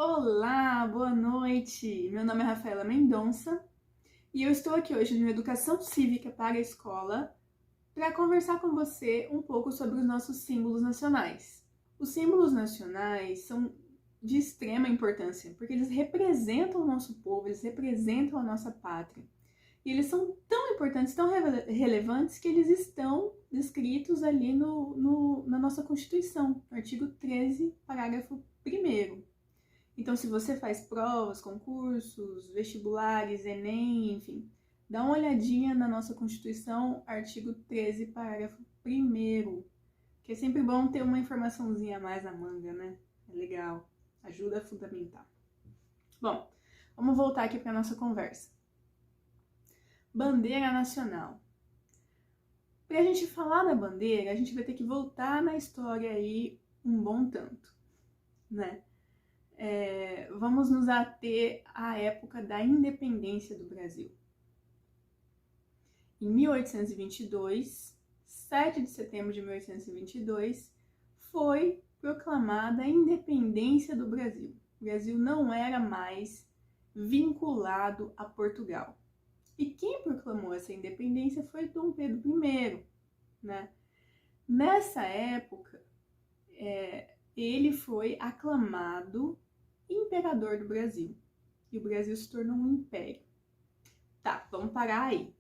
Olá, boa noite! Meu nome é Rafaela Mendonça e eu estou aqui hoje no Educação Cívica para a Escola para conversar com você um pouco sobre os nossos símbolos nacionais. Os símbolos nacionais são de extrema importância porque eles representam o nosso povo, eles representam a nossa pátria. E eles são tão importantes, tão relevantes que eles estão descritos ali na nossa Constituição, no artigo 13, parágrafo 1º. Então, se você faz provas, concursos, vestibulares, Enem, enfim, dá uma olhadinha na nossa Constituição, artigo 13, parágrafo 1º, que é sempre bom ter uma informaçãozinha a mais na manga, né? É legal, ajuda a fundamentar. Bom, vamos voltar aqui para a nossa conversa. Bandeira nacional. Para a gente falar da bandeira, a gente vai ter que voltar na história aí um bom tanto, né? Vamos nos ater à época da independência do Brasil. Em 1822, 7 de setembro de 1822, foi proclamada a independência do Brasil. O Brasil não era mais vinculado a Portugal. E quem proclamou essa independência foi Dom Pedro I, né? Nessa época, ele foi aclamado imperador do Brasil. E o Brasil se tornou um império. Tá, vamos parar aí.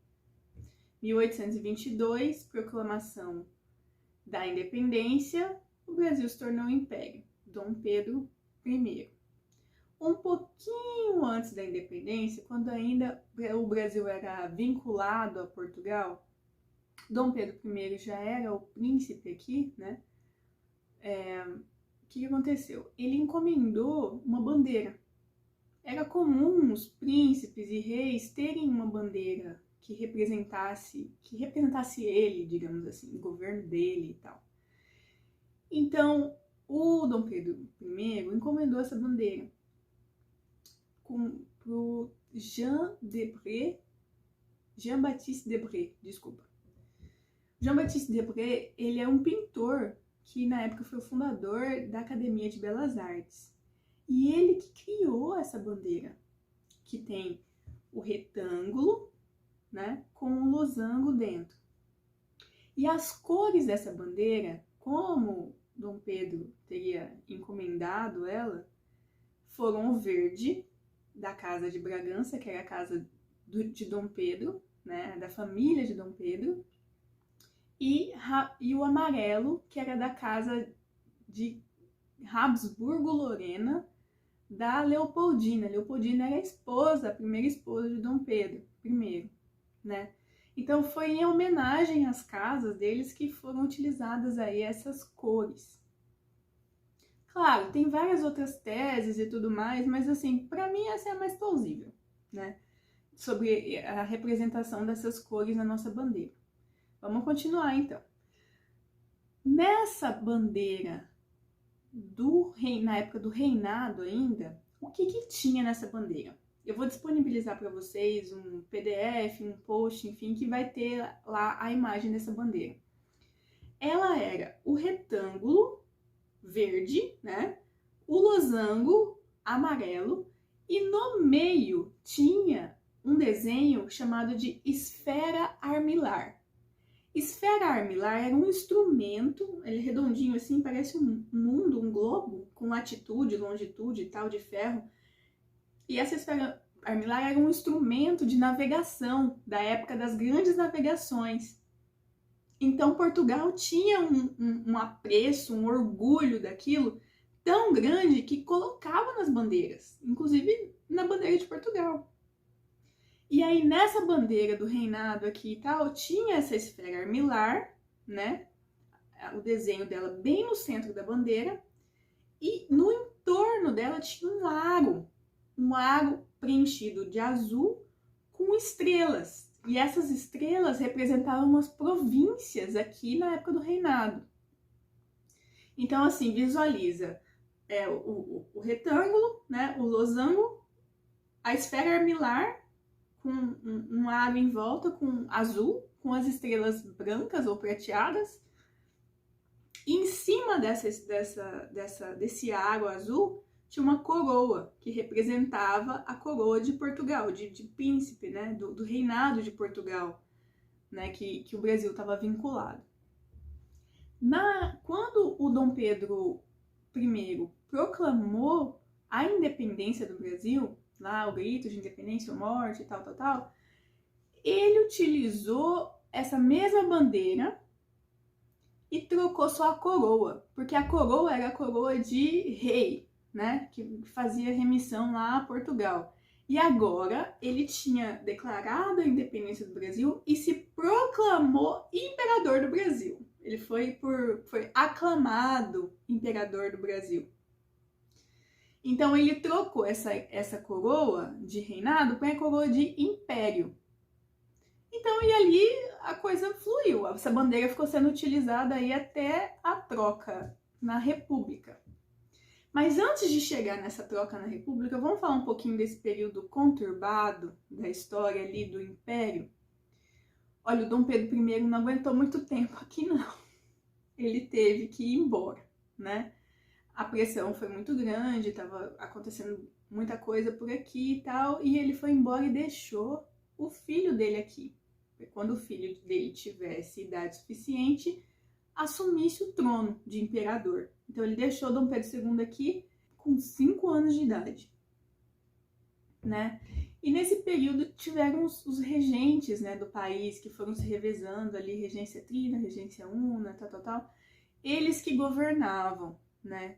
1822, proclamação da independência, o Brasil se tornou um império. Dom Pedro I. Um pouquinho antes da independência, quando ainda o Brasil era vinculado a Portugal, Dom Pedro I já era o príncipe aqui, né? O que aconteceu? Ele encomendou uma bandeira. Era comum os príncipes e reis terem uma bandeira que representasse ele, digamos assim, o governo dele e tal. Então, o Dom Pedro I encomendou essa bandeira pro Jean-Baptiste Debré, desculpa. Jean-Baptiste Debré, ele é um pintor que na época foi o fundador da Academia de Belas Artes. E ele que criou essa bandeira, que tem o retângulo, né, com um losango dentro. E as cores dessa bandeira, como Dom Pedro teria encomendado ela, foram o verde, da Casa de Bragança, que era a casa de Dom Pedro, né, da família de Dom Pedro, e o amarelo, que era da casa de Habsburgo-Lorena, da Leopoldina. Leopoldina era a primeira esposa de Dom Pedro I, né? Então foi em homenagem às casas deles que foram utilizadas aí essas cores. Claro, tem várias outras teses e tudo mais, mas assim, para mim essa é a mais plausível, né? Sobre a representação dessas cores na nossa bandeira. Vamos continuar então. Nessa bandeira na época do reinado ainda, o que tinha nessa bandeira? Eu vou disponibilizar para vocês um PDF, um post, enfim, que vai ter lá a imagem dessa bandeira. Ela era o retângulo verde, né? O losango amarelo e no meio tinha um desenho chamado de esfera armilar. Esfera armilar era um instrumento, ele redondinho assim, parece um mundo, um globo, com latitude, longitude e tal, de ferro. E essa esfera armilar era um instrumento de navegação, da época das grandes navegações. Então Portugal tinha um apreço, um orgulho daquilo tão grande que colocava nas bandeiras, inclusive na bandeira de Portugal. E aí, nessa bandeira do reinado aqui e tal, tinha essa esfera armilar, né? O desenho dela bem no centro da bandeira. E no entorno dela tinha um lago preenchido de azul com estrelas. E essas estrelas representavam as províncias aqui na época do reinado. Então, assim, visualiza o retângulo, né? O losango, a esfera armilar, com um lago em volta, com azul, com as estrelas brancas ou prateadas. E em cima desse água azul tinha uma coroa que representava a coroa de Portugal, de príncipe, né, do reinado de Portugal, né, que o Brasil estava vinculado. Quando o Dom Pedro I proclamou a independência do Brasil, lá o grito de independência ou morte, tal, ele utilizou essa mesma bandeira e trocou só a coroa, porque a coroa era a coroa de rei, né, que fazia remissão lá a Portugal. E agora ele tinha declarado a independência do Brasil e se proclamou imperador do Brasil. Ele foi aclamado imperador do Brasil. Então ele trocou essa coroa de reinado para a coroa de império. Então, e ali a coisa fluiu. Essa bandeira ficou sendo utilizada aí até a troca na República. Mas antes de chegar nessa troca na República, vamos falar um pouquinho desse período conturbado da história ali do Império. Olha, o Dom Pedro I não aguentou muito tempo aqui, não. Ele teve que ir embora, né? A pressão foi muito grande, estava acontecendo muita coisa por aqui e tal, e ele foi embora e deixou o filho dele aqui. Quando o filho dele tivesse idade suficiente, assumisse o trono de imperador. Então ele deixou Dom Pedro II aqui com 5 anos de idade, né? E nesse período tiveram os regentes, né, do país que foram se revezando ali, regência trina, regência una, tal. Eles que governavam, né?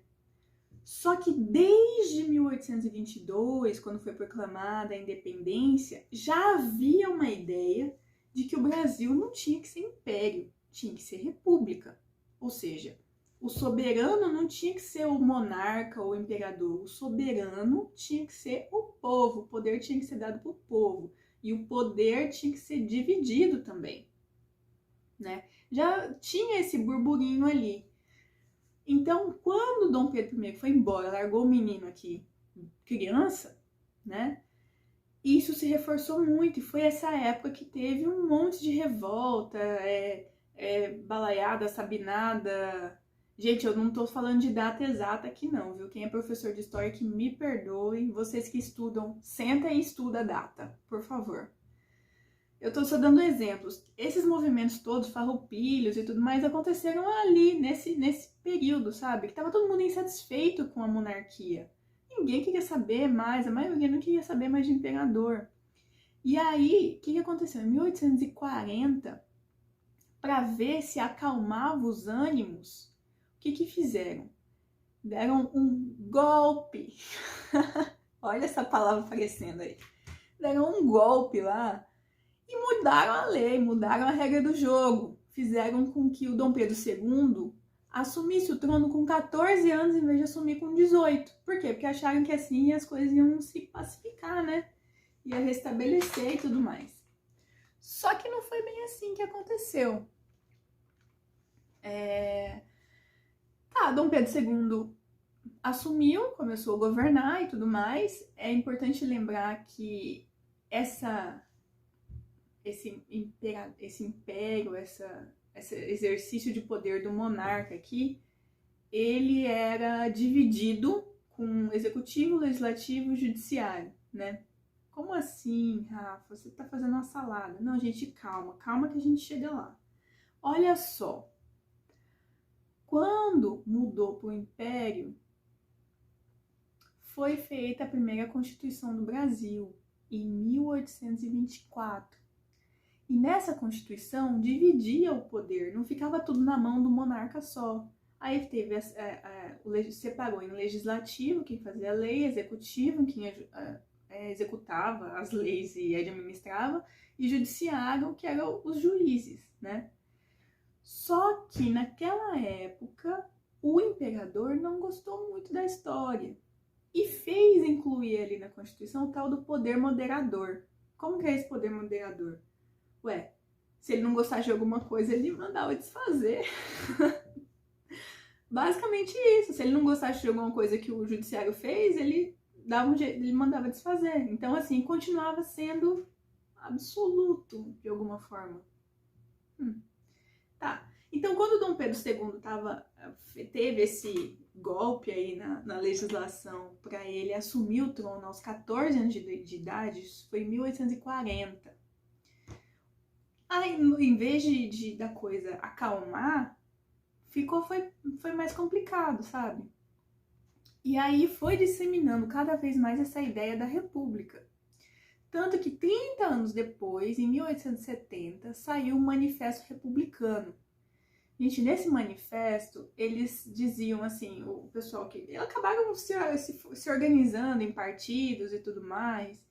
Só que desde 1822, quando foi proclamada a independência, já havia uma ideia de que o Brasil não tinha que ser império, tinha que ser república. Ou seja, o soberano não tinha que ser o monarca ou o imperador, o soberano tinha que ser o povo, o poder tinha que ser dado para o povo. E o poder tinha que ser dividido também, né? Já tinha esse burburinho ali. Então, quando Dom Pedro I foi embora, largou o menino aqui, criança, né? Isso se reforçou muito e foi essa época que teve um monte de revolta, balaiada, sabinada. Gente, eu não tô falando de data exata aqui não, viu? Quem é professor de história que me perdoe, vocês que estudam, senta e estuda a data, por favor. Eu tô só dando exemplos. Esses movimentos todos, farroupilhos e tudo mais, aconteceram ali, nesse período, sabe? Que tava todo mundo insatisfeito com a monarquia. Ninguém queria saber mais, a maioria não queria saber mais de imperador. E aí, o que aconteceu? Em 1840, para ver se acalmava os ânimos, o que fizeram? Deram um golpe. Olha essa palavra aparecendo aí. Deram um golpe lá e mudaram a lei, mudaram a regra do jogo. Fizeram com que o Dom Pedro II assumisse o trono com 14 anos em vez de assumir com 18. Por quê? Porque acharam que assim as coisas iam se pacificar, né? Ia restabelecer e tudo mais. Só que não foi bem assim que aconteceu. Dom Pedro II assumiu, começou a governar e tudo mais. É importante lembrar que esse império, esse exercício de poder do monarca aqui, ele era dividido com executivo, legislativo e judiciário, né? Como assim, Rafa? Você tá fazendo uma salada. Não, gente, calma que a gente chega lá. Olha só, quando mudou para o Império, foi feita a primeira Constituição do Brasil, em 1824. E nessa Constituição dividia o poder, não ficava tudo na mão do monarca só. Aí teve separou em legislativo, quem fazia a lei, executivo, quem executava as leis e administrava, e judiciário, que eram os juízes, né? Só que naquela época o imperador não gostou muito da história e fez incluir ali na Constituição o tal do poder moderador. Como que é esse poder moderador? Ué, se ele não gostasse de alguma coisa, ele mandava desfazer. Basicamente isso. Se ele não gostasse de alguma coisa que o judiciário fez, ele dava um jeito, ele mandava desfazer. Então, assim, continuava sendo absoluto de alguma forma. Tá. Então, quando Dom Pedro II teve golpe aí na legislação para ele assumir o trono aos 14 anos de idade, isso foi em 1840. Aí, em vez da coisa acalmar, foi mais complicado, sabe? E aí foi disseminando cada vez mais essa ideia da república. Tanto que 30 anos depois, em 1870, saiu o Manifesto Republicano. Gente, nesse manifesto, eles diziam assim, o pessoal que acabaram se organizando em partidos e tudo mais,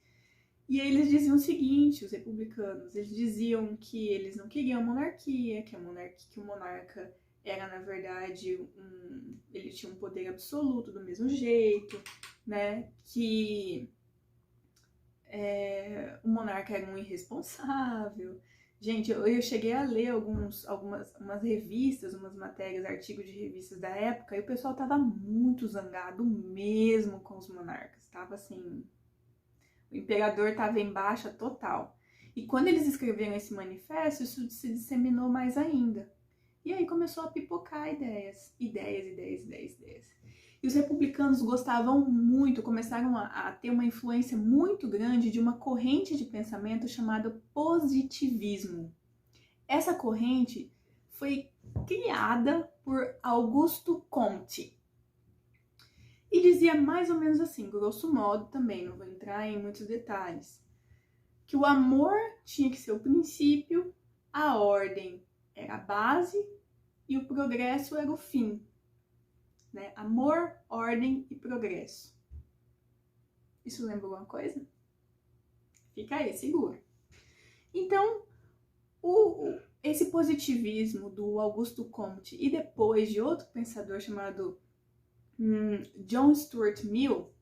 e aí eles diziam o seguinte, os republicanos, eles diziam que eles não queriam monarquia, que o monarca era, na verdade, ele tinha um poder absoluto do mesmo jeito, né, que o monarca era um irresponsável. Gente, eu cheguei a ler umas revistas, umas matérias, artigos de revistas da época, e o pessoal tava muito zangado mesmo com os monarcas. Tava assim, o imperador tava em baixa total. E quando eles escreveram esse manifesto, isso se disseminou mais ainda. E aí começou a pipocar ideias. E os republicanos gostavam muito, começaram a ter uma influência muito grande de uma corrente de pensamento chamada positivismo. Essa corrente foi criada por Augusto Comte. E dizia mais ou menos assim, grosso modo também, não vou entrar em muitos detalhes, que o amor tinha que ser o princípio, a ordem era a base e o progresso era o fim. Né? Amor, ordem e progresso. Isso lembra alguma coisa? Fica aí, segura. Então, esse positivismo do Augusto Comte e depois de outro pensador chamado John Stuart Mill,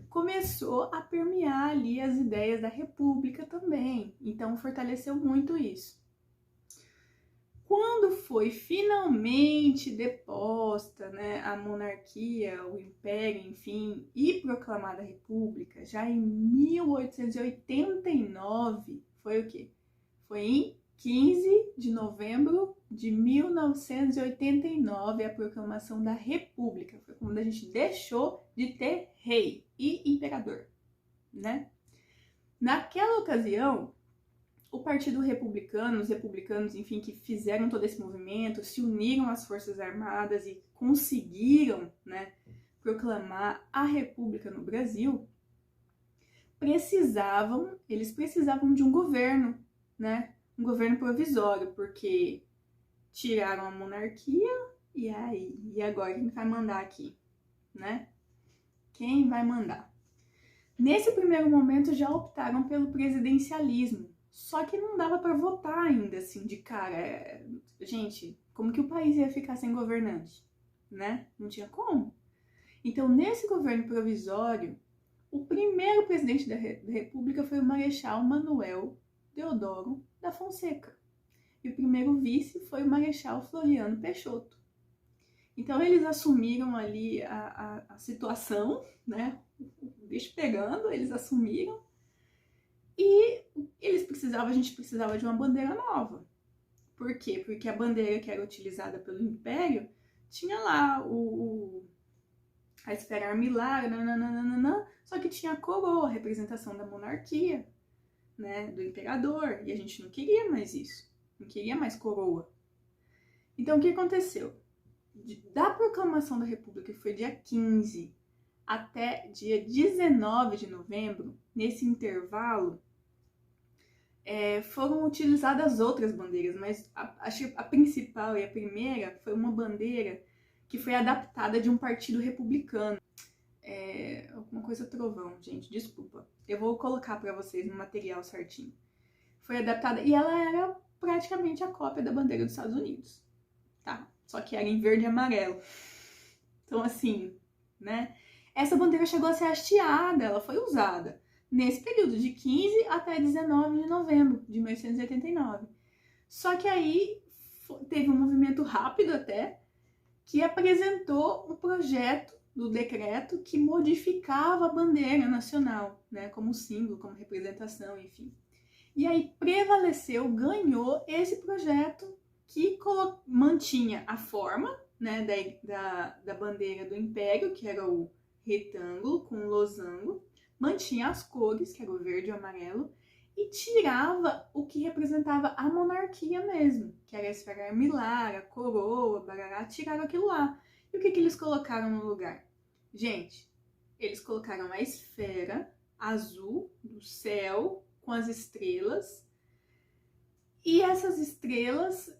começou a permear ali as ideias da república também. Então, fortaleceu muito isso. Quando foi finalmente deposta, né, a monarquia, o império, enfim, e proclamada a república, já em 1889, foi o quê? Foi em 15 de novembro de 1989 a proclamação da república. Foi quando a gente deixou de ter rei e imperador, né? Naquela ocasião, o Partido Republicano, os republicanos, enfim, que fizeram todo esse movimento, se uniram às Forças Armadas e conseguiram, né, proclamar a República no Brasil, eles precisavam de um governo, né, um governo provisório, porque tiraram a monarquia, e aí? E agora quem vai mandar aqui, né? Quem vai mandar? Nesse primeiro momento já optaram pelo presidencialismo, só que não dava para votar ainda, assim, de cara. Gente, como que o país ia ficar sem governante, né? Não tinha como. Então, nesse governo provisório, o primeiro presidente da República foi o Marechal Manuel Deodoro da Fonseca. E o primeiro vice foi o Marechal Floriano Peixoto. Então, eles assumiram ali a situação, né? O bicho pegando, eles assumiram. E a gente precisava de uma bandeira nova. Por quê? Porque a bandeira que era utilizada pelo Império tinha lá a esfera armilar, só que tinha a coroa, a representação da monarquia, né, do imperador, e a gente não queria mais isso, não queria mais coroa. Então, o que aconteceu? Da proclamação da República, que foi dia 15 até dia 19 de novembro, nesse intervalo, foram utilizadas outras bandeiras, mas acho que a principal e a primeira foi uma bandeira que foi adaptada de um partido republicano. Alguma coisa trovão, gente, desculpa. Eu vou colocar para vocês no material certinho. Foi adaptada e ela era praticamente a cópia da bandeira dos Estados Unidos, tá? Só que era em verde e amarelo. Então, assim, né? Essa bandeira chegou a ser hasteada, ela foi usada nesse período de 15 até 19 de novembro de 1889. Só que aí teve um movimento rápido até, que apresentou um projeto do decreto que modificava a bandeira nacional, né, como símbolo, como representação, enfim. E aí prevaleceu, ganhou esse projeto que mantinha a forma, né, da bandeira do Império, que era o retângulo com o losango, mantinha as cores, que era o verde e o amarelo, e tirava o que representava a monarquia mesmo, que era a esfera armilar, a coroa, barará, tiraram aquilo lá. E o que eles colocaram no lugar? Gente, eles colocaram a esfera azul do céu com as estrelas, e essas estrelas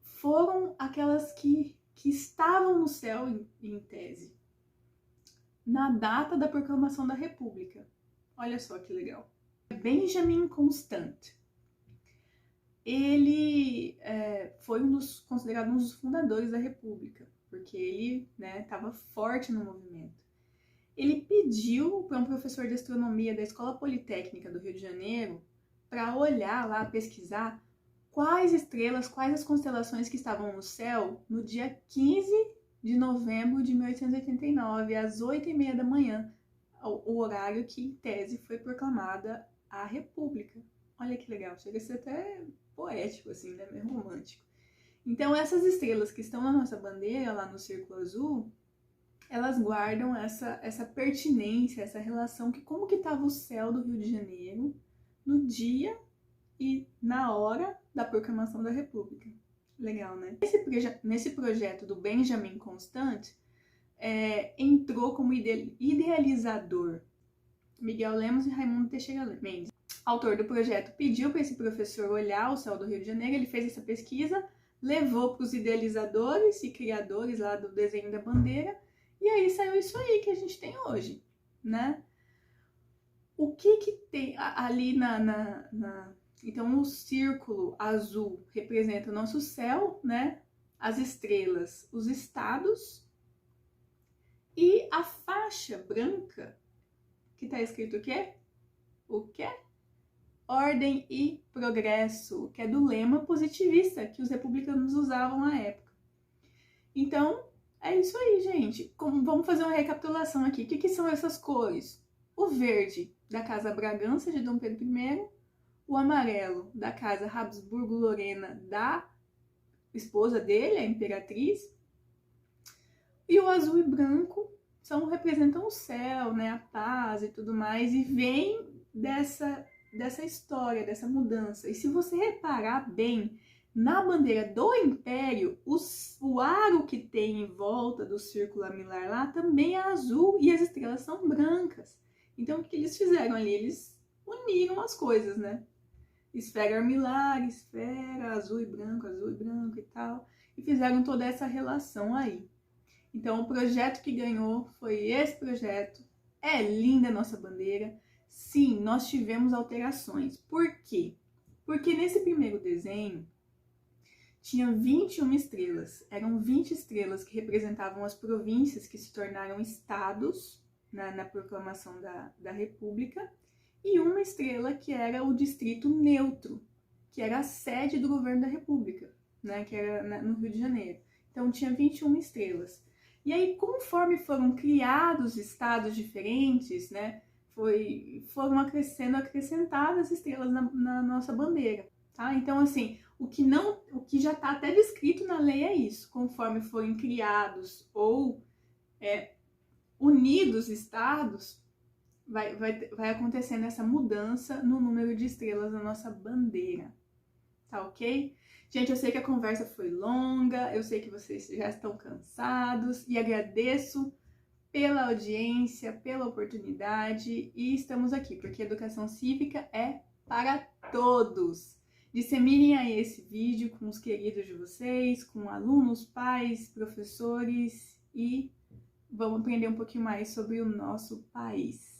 foram aquelas que estavam no céu em tese, na data da proclamação da República. Olha só que legal. Benjamin Constant. Ele foi considerado um dos fundadores da República, porque ele estava forte no movimento. Ele pediu para um professor de astronomia da Escola Politécnica do Rio de Janeiro para olhar lá, pesquisar quais estrelas, quais as constelações que estavam no céu no dia 15 de novembro de 1889, às 8h30 da manhã, o horário que, em tese, foi proclamada a República. Olha que legal, chega a ser até poético, assim, né? Meio romântico. Então, essas estrelas que estão na nossa bandeira, lá no círculo azul, elas guardam essa pertinência, essa relação, que como que estava o céu do Rio de Janeiro no dia e na hora da proclamação da República. Legal, né? Nesse projeto do Benjamin Constant, entrou como idealizador Miguel Lemos e Raimundo Teixeira Mendes. Autor do projeto pediu para esse professor olhar o céu do Rio de Janeiro, ele fez essa pesquisa, levou para os idealizadores e criadores lá do desenho da bandeira, e aí saiu isso aí que a gente tem hoje, né? O que tem ali Então, o círculo azul representa o nosso céu, né? As estrelas, os estados, e a faixa branca, que tá escrito o quê? O quê? Ordem e progresso, que é do lema positivista que os republicanos usavam na época. Então, é isso aí, gente. Vamos fazer uma recapitulação aqui. O que são essas cores? O verde, da Casa Bragança, de Dom Pedro I. O amarelo, da Casa Habsburgo-Lorena, da esposa dele, a imperatriz. E o azul e branco representam o céu, né, a paz e tudo mais. E vem dessa história, dessa mudança. E se você reparar bem, na bandeira do Império, o aro que tem em volta do círculo armilar lá também é azul e as estrelas são brancas. Então, o que eles fizeram ali? Eles uniram as coisas, né? Esfera armilar, esfera, azul e branco e tal. E fizeram toda essa relação aí. Então, o projeto que ganhou foi esse projeto. É linda a nossa bandeira. Sim, nós tivemos alterações. Por quê? Porque nesse primeiro desenho, tinha 21 estrelas. Eram 20 estrelas que representavam as províncias que se tornaram estados na proclamação da República, e uma estrela que era o distrito neutro, que era a sede do governo da República, né, que era no Rio de Janeiro. Então tinha 21 estrelas. E aí, conforme foram criados estados diferentes, né, foram acrescentadas estrelas na nossa bandeira. Tá? Então, assim, o que já está até descrito na lei é isso. Conforme forem criados ou unidos estados, vai acontecendo essa mudança no número de estrelas na nossa bandeira. Tá ok? Gente, eu sei que a conversa foi longa, eu sei que vocês já estão cansados e agradeço pela audiência, pela oportunidade, e estamos aqui, porque educação cívica é para todos. Disseminem aí esse vídeo com os queridos de vocês, com alunos, pais, professores, e vamos aprender um pouquinho mais sobre o nosso país.